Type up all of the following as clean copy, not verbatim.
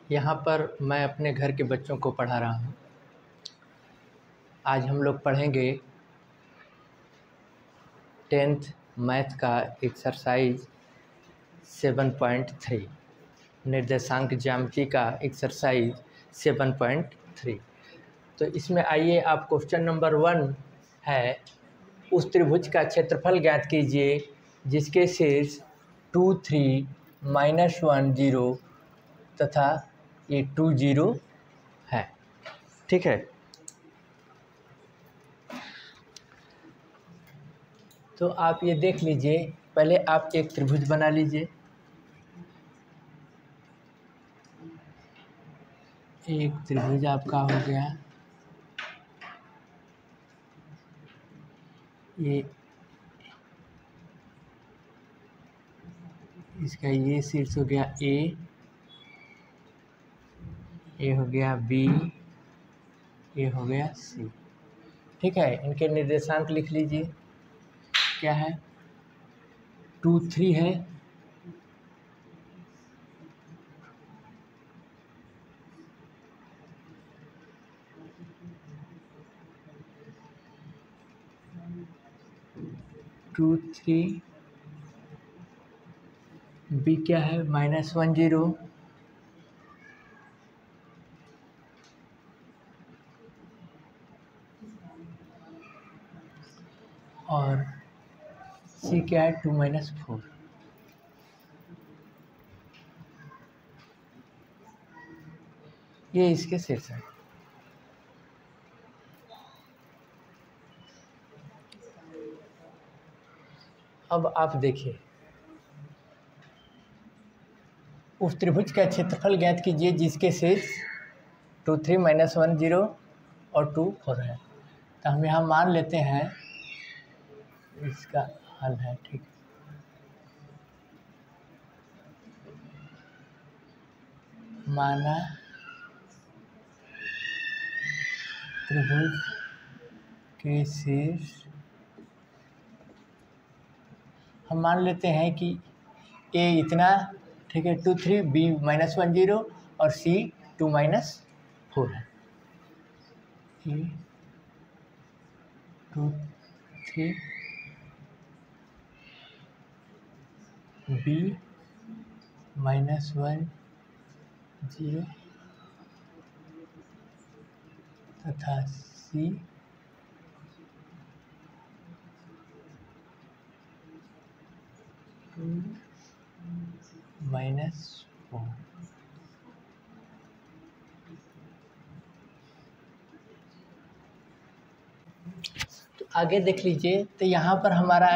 यहाँ पर मैं अपने घर के बच्चों को पढ़ा रहा हूँ। आज हम लोग पढ़ेंगे 10th मैथ का एक्सरसाइज 7.3 निर्देशांक ज्यामिति का एक्सरसाइज 7.3। तो इसमें आइए, आप क्वेश्चन नंबर 1 है, उस त्रिभुज का क्षेत्रफल ज्ञात कीजिए जिसके शीर्ष 2 3 -1 0 तथा ये 2 0 है। ठीक है, तो आप ये देख लीजिए। पहले आप एक त्रिभुज बना लीजिए। एक त्रिभुज आपका हो गया, ये इसका ये शीर्ष हो गया ए, ये हो गया बी, ये हो गया सी। ठीक है, इनके निर्देशांक लिख लीजिए। क्या है? 2 3 है, बी क्या है? -1 0, और सी क्या है? 2 -4। ये इसके शीर्ष है। अब आप देखिए, उस त्रिभुज का क्षेत्रफल ज्ञात कीजिए जिसके शीर्ष 2 3 -1 0 और 2 4 है। तो हम यहाँ मान लेते हैं इसका हल है। ठीक, माना त्रिभुज के शीर्ष, हम मान लेते हैं कि ए इतना, ठीक है, 2 3, बी -1 0 और सी 2 -4 है। ए 2 3, बी -1 0 तथा सी -4। तो आगे देख लीजिए। तो यहाँ पर हमारा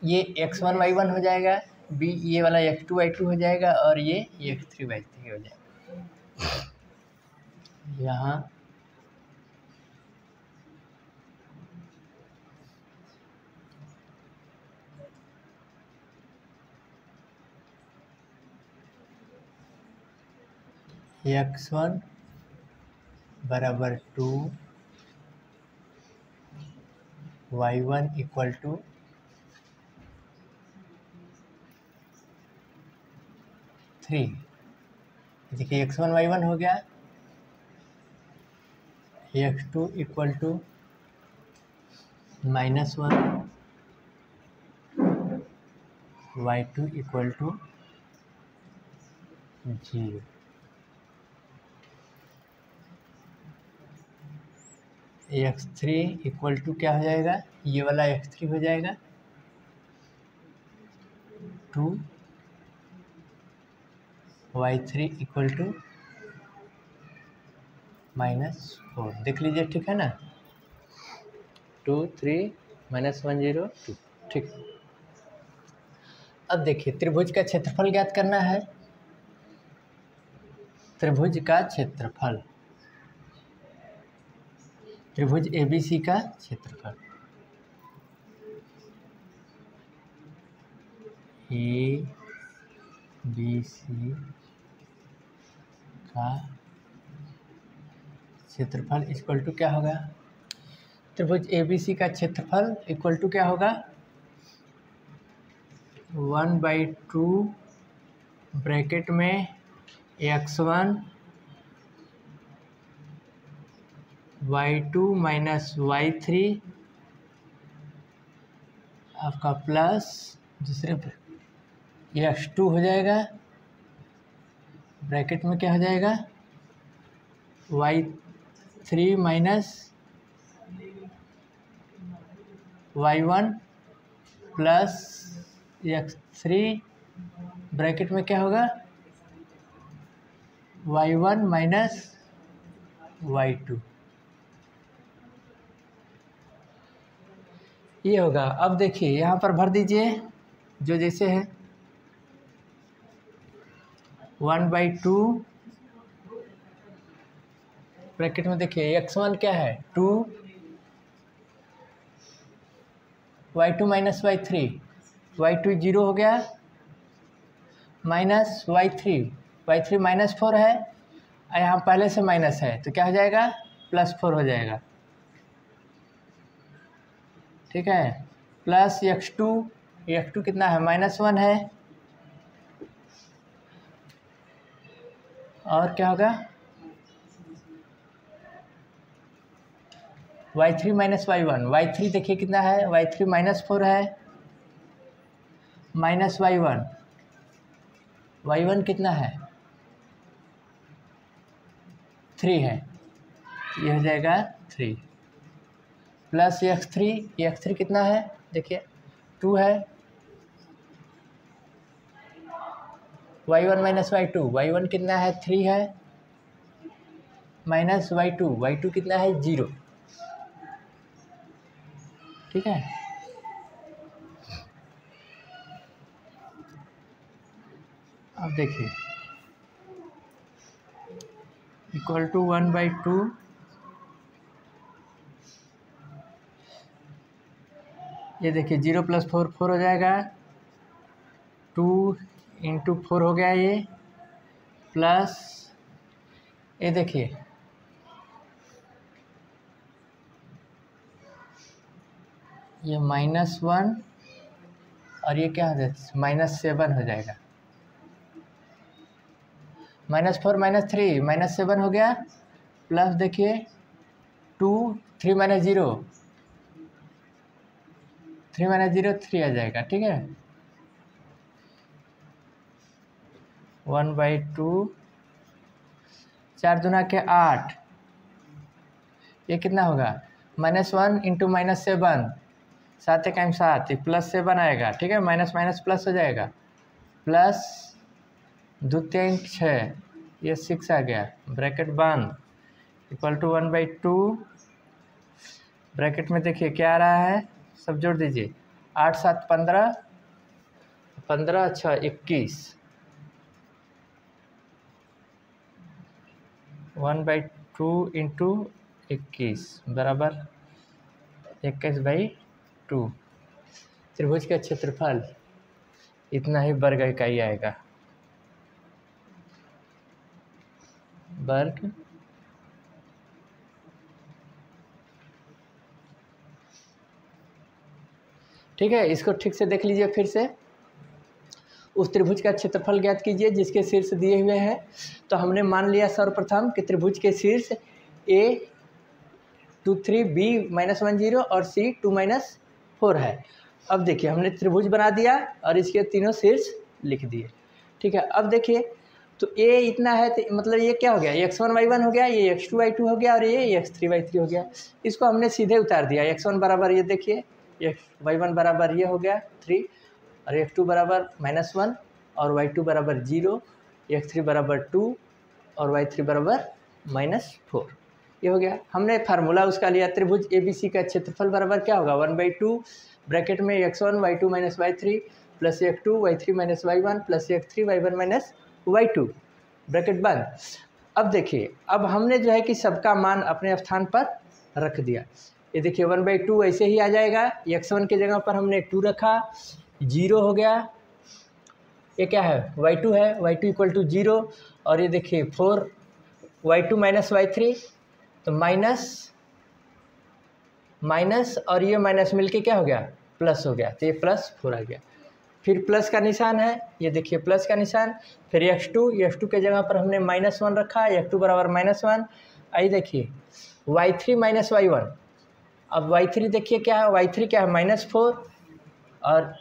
ये x1 y1 हो जाएगा, बी ये वाला x2 y2 हो जाएगा, और ये x3 y3 हो जाएगा। यहाँ x1 बराबर 2, y1 इक्वल टू 3। देखिए x1 y1 हो गया, x2 equal to -1, y2 equal to 0। x3 equal to क्या हो जाएगा? ये वाला x3 हो जाएगा 2, y3 इक्वल टू -4। देख लीजिए, ठीक है ना? 2 3 -1 0 2। ठीक, अब देखिए, त्रिभुज का क्षेत्रफल ज्ञात करना है। त्रिभुज का क्षेत्रफल, त्रिभुज ABC का क्षेत्रफल, ABC का क्षेत्रफल इक्वल टू क्या होगा? त्रिभुज ABC का क्षेत्रफल इक्वल टू क्या होगा? 1/2 ब्रैकेट में x1 y2 माइनस y3 आपका प्लस दूसरे x2 हो जाएगा, ब्रैकेट में क्या हो जाएगा y3 minus y1 plus x3 bracket में क्या होगा y1 माइनस y2 ये होगा। अब देखिए यहाँ पर भर दीजिए जो जैसे है 1/2 ब्रैकेट में देखिए x1 क्या है 2 y2 माइनस y3 y2 0 हो गया माइनस y3 माइनस 4 है और यहाँ पहले से माइनस है तो क्या हो जाएगा +4 हो जाएगा, ठीक है। प्लस x2 कितना है -1 है और क्या होगा y3 माइनस y3 देखिए कितना है y3 -4 है माइनस y1 कितना है 3 है, ये हो जाएगा 3 प्लस x3 कितना है देखिए 2 है y1 माइनस y1 कितना है 3 है माइनस y2 कितना है 0, ठीक है। अब देखिए इक्वल टू 1/2 ये देखिए 0 + 4 4 हो जाएगा 2 × 4 हो गया ये प्लस ये देखिए ये -1 और ये क्या हो जाएगा -7 हो जाएगा -4 -3 -7 हो गया प्लस देखिए 2 3 - 0 3 आ जाएगा, ठीक है। 1/2 4 दूना के 8 ये कितना होगा -1 × -7 7 × 7 ये +7 आएगा, ठीक है। माइनस माइनस प्लस हो जाएगा प्लस 2 3 6 ये 6 आ गया ब्रैकेट बंद इक्वल टू 1/2 ब्रैकेट में देखिए क्या आ रहा है सब जोड़ दीजिए 8 7 15 15 6 21 1/2 × 21 बराबर 21/2 त्रिभुज का क्षेत्रफल इतना ही वर्ग इकाई आएगा, वर्ग ठीक है। इसको ठीक से देख लीजिए फिर से उस त्रिभुज का क्षेत्रफल ज्ञात कीजिए जिसके शीर्ष दिए हुए हैं। तो हमने मान लिया सर्वप्रथम कि त्रिभुज के शीर्ष A 2 3 B -1 0 और C 2 - 4 है। अब देखिए हमने त्रिभुज बना दिया और इसके तीनों शीर्ष लिख दिए, ठीक है। अब देखिए तो A इतना है तो मतलब ये क्या हो गया x1 y1 हो गया, ये x2 y2 हो गया और ये x3 y3 हो गया। इसको हमने सीधे उतार दिया x1 बराबर ये देखिए y1 बराबर ये हो गया 3 और x2 बराबर -1 और y2 बराबर 0, x3 बराबर 2 और y3 बराबर -4 ये हो गया। हमने फार्मूला उसका लिया त्रिभुज ABC का क्षेत्रफल बराबर क्या होगा 1/2 ब्रैकेट में x1 y2 - y3 plus x2 y3 - y1 plus x3 y1 - y2 bracket बंद। अब देखिए अब हमने जो है कि सबका मान अपने स्थान पर रख दिया। ये देखिए 1/2 ऐसे ही आ जाएगा, x1 के जगह पर हमने 2 रखा 0 हो गया, ये क्या है y2 है y2 = 0 और ये देखिए 4 y2 - y3 तो माइनस और ये माइनस मिलके क्या हो गया प्लस हो गया तो ये +4 आ गया। फिर प्लस का निशान है, ये देखिए प्लस का निशान, फिर x2 के जगह पर हमने -1 रखा, x2 बराबर -1। आई देखिए y3 माइनस y1, अब y3 देखिए क्या है, y3 क्या है -4 और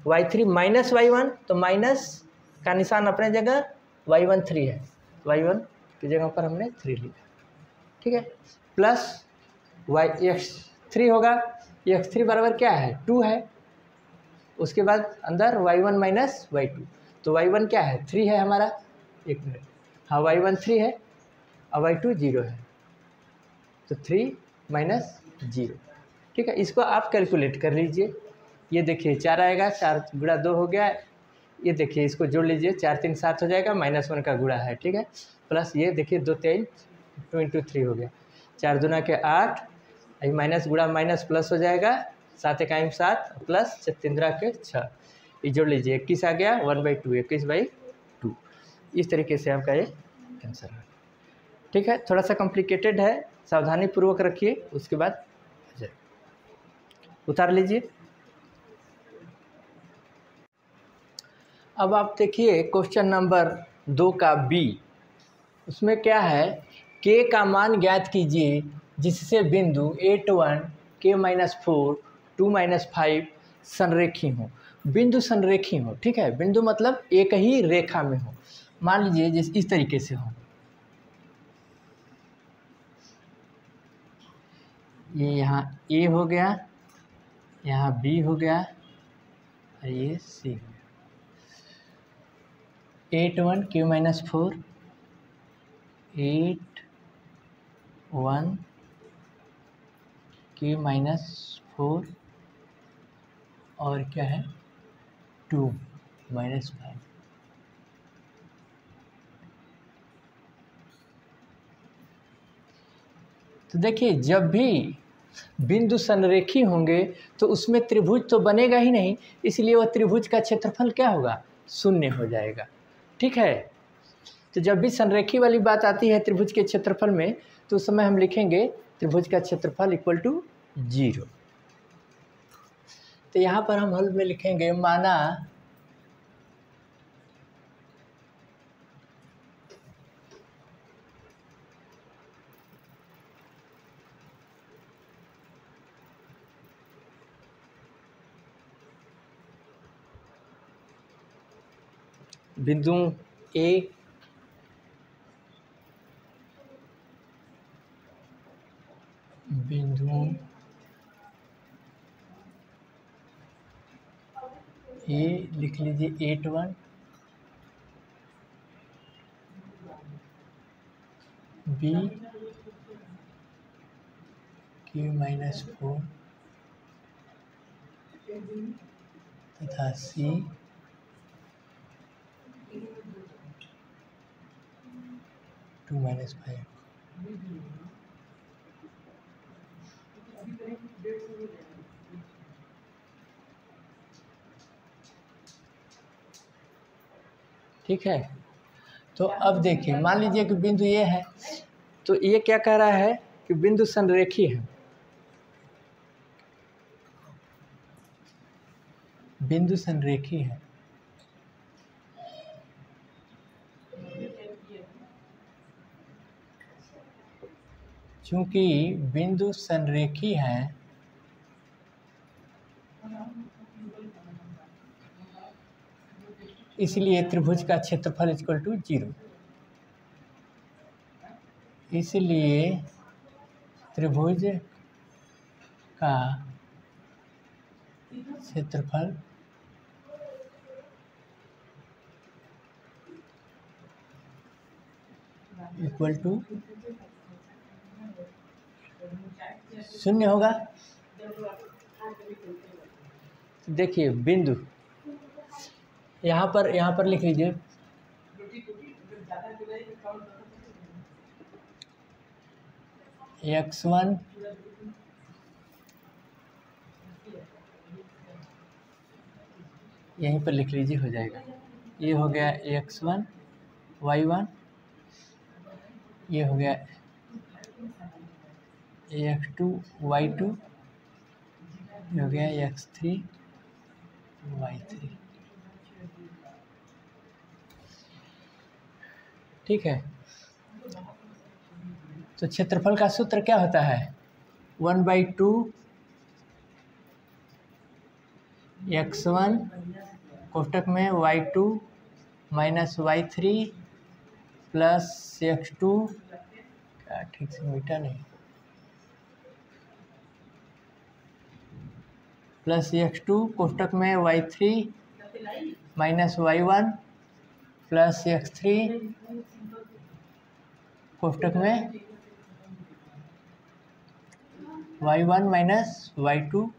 y3 माइनस y1, तो माइनस का निशान अपने जगह, y1 3 है, y1 की जगह पर हमने 3 लिखा, ठीक है। प्लस x3 होगा, x3 बराबर क्या है 2 है, उसके बाद अंदर y1 माइनस y2, तो y1 क्या है 3 है हमारा, एक मिनट, हाँ y1 3 है और y2 0 है, तो 3 माइनस 0, ठीक है। इसको आप कैलकुलेट कर लीजिए, ये देखिए 4 आएगा, 4 गुणा 2 हो गया, ये देखिए इसको जोड़ लीजिए, 4 3 7 हो जाएगा, -1 का गुणा है, ठीक है। प्लस ये देखिए 2 3 2 × 3 हो गया, 4 दूना के 8, अभी माइनस गुणा माइनस प्लस हो जाएगा, 7 1 7 प्लस 3 के 6, ये जोड़ लीजिए 21 आ गया, 1/2 21/2, इस तरीके से आपका ये आंसर है, ठीक है। थोड़ा सा कॉम्प्लिकेटेड है, सावधानी पूर्वक रखिए, उसके बाद उतार लीजिए। अब आप देखिए क्वेश्चन नंबर 2 का बी, उसमें क्या है, k का मान ज्ञात कीजिए जिससे बिंदु 8 1 k - 4 2 - 5 संरेखी हो। बिंदु संरेखी हो, ठीक है, बिंदु मतलब एक ही रेखा में हो। मान लीजिए जिस इस तरीके से हो, ये यहाँ A हो गया, यहाँ B हो गया और ये C हो गया। 8 1 k - 4 8 1 k - 4 और क्या है 2 - 5। तो देखिए जब भी बिंदु संरेखी होंगे तो उसमें त्रिभुज तो बनेगा ही नहीं, इसलिए वह त्रिभुज का क्षेत्रफल क्या होगा, शून्य हो जाएगा, ठीक है। तो जब भी संरेखी वाली बात आती है त्रिभुज के क्षेत्रफल में, तो उस समय हम लिखेंगे त्रिभुज का क्षेत्रफल = 0। तो यहाँ पर हम हल में लिखेंगे, माना बिंदु A बिंदु A लिख लीजिए 8 1 B k - 4 तथा C 2 - 5। ठीक है। तो अब देखिए, मान लीजिए कि बिंदु ये है, तो ये क्या कह रहा है कि बिंदु संरेखी है, बिंदु संरेखी है। चूंकि बिंदु संरेखी है इसलिए त्रिभुज का क्षेत्रफल = 0। इसलिए त्रिभुज का क्षेत्रफल = 0 होगा। देखिए बिंदु यहाँ पर लिख लीजिए, x1 यहीं पर लिख लीजिए, हो जाएगा। ये हो गया x1 y1, ये हो गया x2 y2, ये हो गया x3 y3, ठीक है। तो क्षेत्रफल का सूत्र क्या होता है? 1/2 x1 कोष्टक में y2 minus y3 plus x2, क्या ठीक से मीठा नहीं, प्लस x2 कोष्टक में y3 minus y1 plus x3 कोष्टक में y1 minus y2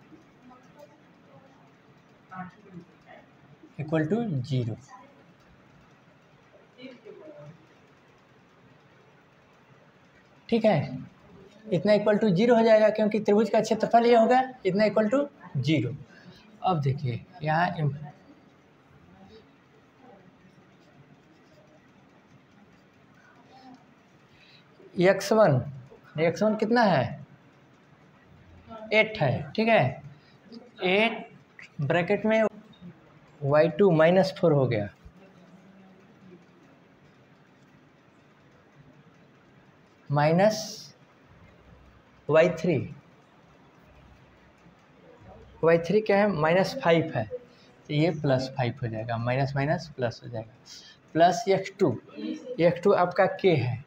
equal to 0। ठीक है, इतना इक्वल टू 0 हो जाएगा क्योंकि त्रिभुज का क्षेत्रफल ये होगा, इतना इक्वल टू 0। अब देखिए यहाँ x1 कितना है? 8 है, ठीक है। 8 ब्रैकेट में y2 माइनस 4 हो गया, माइनस y3 क्या है? माइनस 5 है, तो ये प्लस 5 हो जाएगा, माइनस माइनस प्लस हो जाएगा, प्लस x2 आपका k है,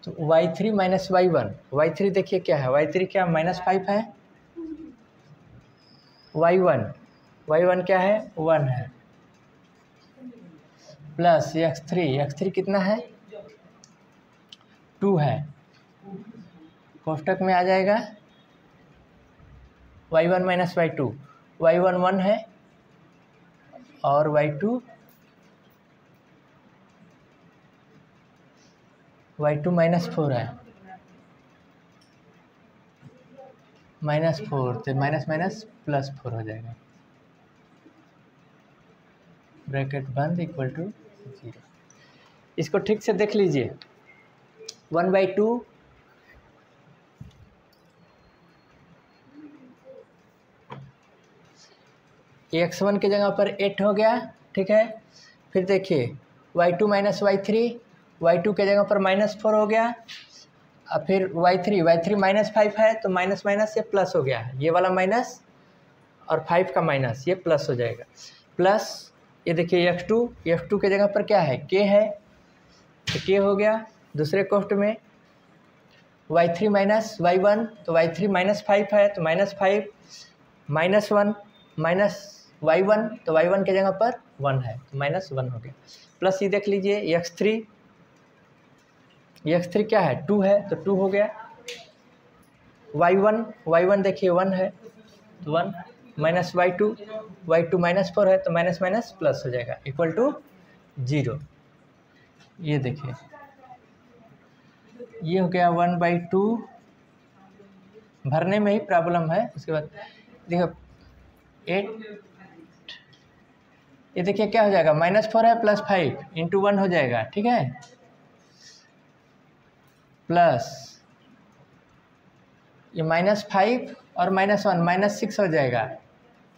तो y3 माइनस y3 देखिए क्या है? y3 क्या माइनस 5 है, y1 क्या है? 1 है, प्लस x3 कितना है? 2 है, कोष्टक में आ जाएगा y1 माइनस y2, y1 1 है और y2 माइनस 4 है, माइनस 4, तो माइनस माइनस प्लस 4 हो जाएगा, ब्रैकेट बंद इक्वल टू 0। इसको ठीक से देख लीजिए, 1/2 x1 की जगह पर 8 हो गया, ठीक है। फिर देखिए y2 माइनस y3 के जगह पर माइनस 4 हो गया, और फिर y3 माइनस 5 है, तो माइनस माइनस ये प्लस हो गया, ये वाला माइनस और 5 का माइनस, ये प्लस हो जाएगा, प्लस ये देखिए x2 के जगह पर क्या है? k है, तो k हो गया। दूसरे कोष्ट में y3 माइनस y1, तो y3 माइनस 5 है, तो माइनस 5 माइनस 1 माइनस y1, तो y1 के जगह पर 1 है, तो माइनस 1 हो गया, प्लस ये देख लीजिए x3 क्या है? 2 है, तो 2 हो गया, y1 देखिए 1 है, तो 1 माइनस y2 माइनस 4 है, तो माइनस माइनस प्लस हो जाएगा, इक्वल टू 0। ये देखिए ये हो गया 1/2, भरने में ही प्रॉब्लम है। उसके बाद देखो 8, ये देखिए क्या हो जाएगा? माइनस 4 है, प्लस 5 इंटू 1 हो जाएगा, ठीक है, प्लस ये माइनस 5 और माइनस 1 माइनस 6 हो जाएगा,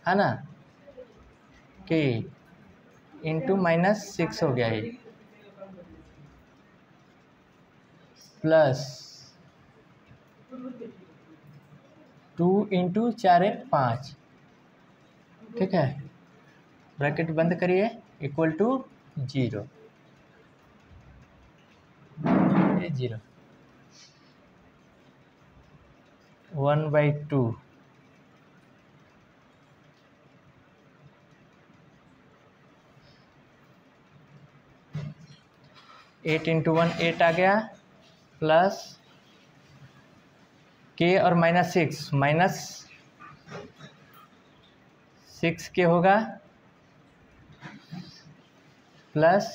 है ना, कि इंटू माइनस 6 हो गया, ये प्लस 2 इंटू 4 1 5, ठीक है, ब्रैकेट बंद करिए, इक्वल टू 0, ये 0, 1/2 8 इंटू 1 8 आ गया, प्लस k और माइनस 6 के होगा, प्लस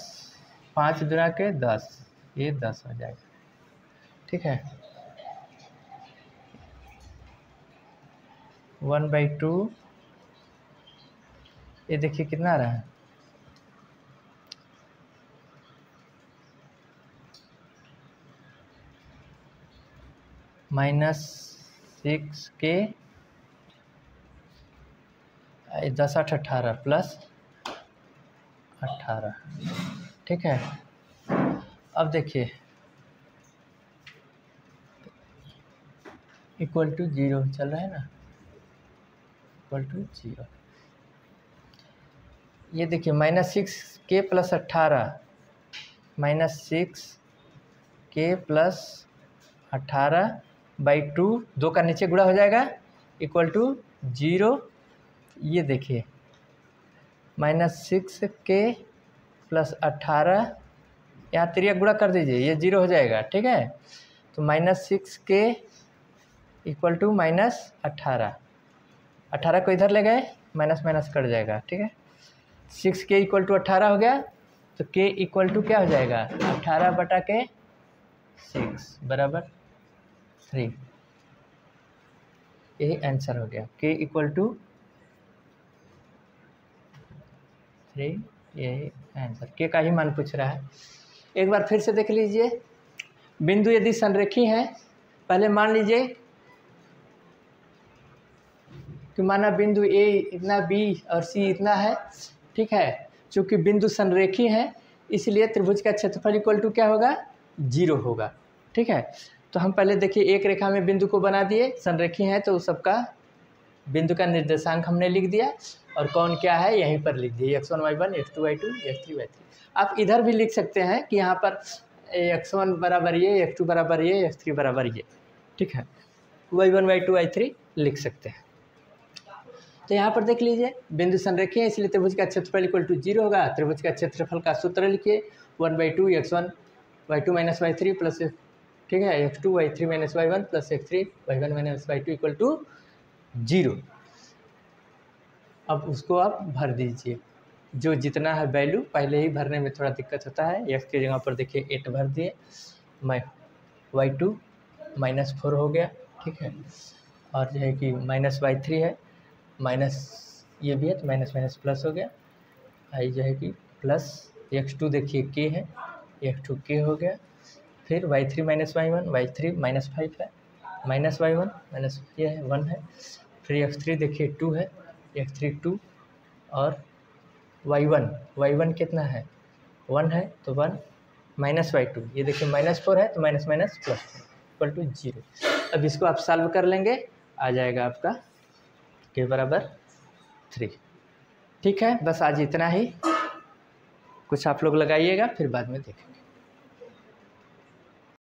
5 दूना के 10, ये 10 हो जाएगा, ठीक है, 1/2, ये देखिए कितना आ रहा है? माइनस 6k 10 8 18 प्लस 18, ठीक है। अब देखिए इक्वल टू 0 चल रहा है ना, इक्वल टू 0। ये देखिए -6k प्लस 18, -6k प्लस 18/2, 2 का नीचे गुणा हो जाएगा, इक्वल टू 0। ये देखिए -6k प्लस 18, यहाँ त्रिया गुणा कर दीजिए, ये 0 हो जाएगा, ठीक है। तो -6k इक्वल टू -18, 18 को इधर ले गए, माइनस माइनस कट जाएगा, ठीक है। 6k इक्वल टू 18 हो गया, तो k इक्वल टू क्या हो जाएगा, 18/6 बराबर 3। यही आंसर हो गया, k इक्वल टू 3, यही आंसर। k का ही मान पूछ रहा है। एक बार फिर से देख लीजिए, बिंदु यदि संरेखी है, पहले मान लीजिए कि माना बिंदु A इतना, B और C इतना है, ठीक है। चूँकि बिंदु संरेखी है इसलिए त्रिभुज का क्षेत्रफल इक्वल टू क्या होगा, 0 होगा, ठीक है। तो हम पहले देखिए एक रेखा में बिंदु को बना दिए, संरेखी है तो सबका बिंदु का निर्देशांक हमने लिख दिया, और कौन क्या है यहीं पर लिख दिए, x1 y1 x2 y2 x3 y3। आप इधर भी लिख सकते हैं कि यहाँ पर x1 बराबर ये, x2 बराबर ये, x3 बराबर ये, ठीक है, y1 y2 y3 लिख सकते हैं। तो यहाँ पर देख लीजिए बिंदु संरेखी है इसलिए त्रिभुज का क्षेत्रफल इक्वल टू 0 होगा। त्रिभुज का क्षेत्रफल का सूत्र लिखिए, 1/2 x1 y2 minus y3 plus, ठीक है, x2 y3 minus y1 plus x3 y1 minus y2 equal to 0। अब उसको आप भर दीजिए, जो जितना है वैल्यू, पहले ही भरने में थोड़ा दिक्कत होता है। x की जगह पर देखिए 8 भर दिए, y2 -4 हो गया, ठीक है, और जो है कि माइनस y3 है, माइनस ये भी है तो माइनस माइनस प्लस हो गया, आई जो है कि प्लस x2 देखिए k है, x2 k हो गया, फिर y3 माइनस y1, y3 -5 है, माइनस y1 माइनस ये है 1 है, फिर x3 देखिए 2 है, x3 2, और y1 कितना है, 1 है तो 1 माइनस y2, ये देखिए -4 है तो minus minus plus equal to 0। अब इसको आप सॉल्व कर लेंगे, आ जाएगा आपका k बराबर 3, ठीक है। बस आज इतना ही, कुछ आप लोग लगाइएगा फिर बाद में देखेंगे।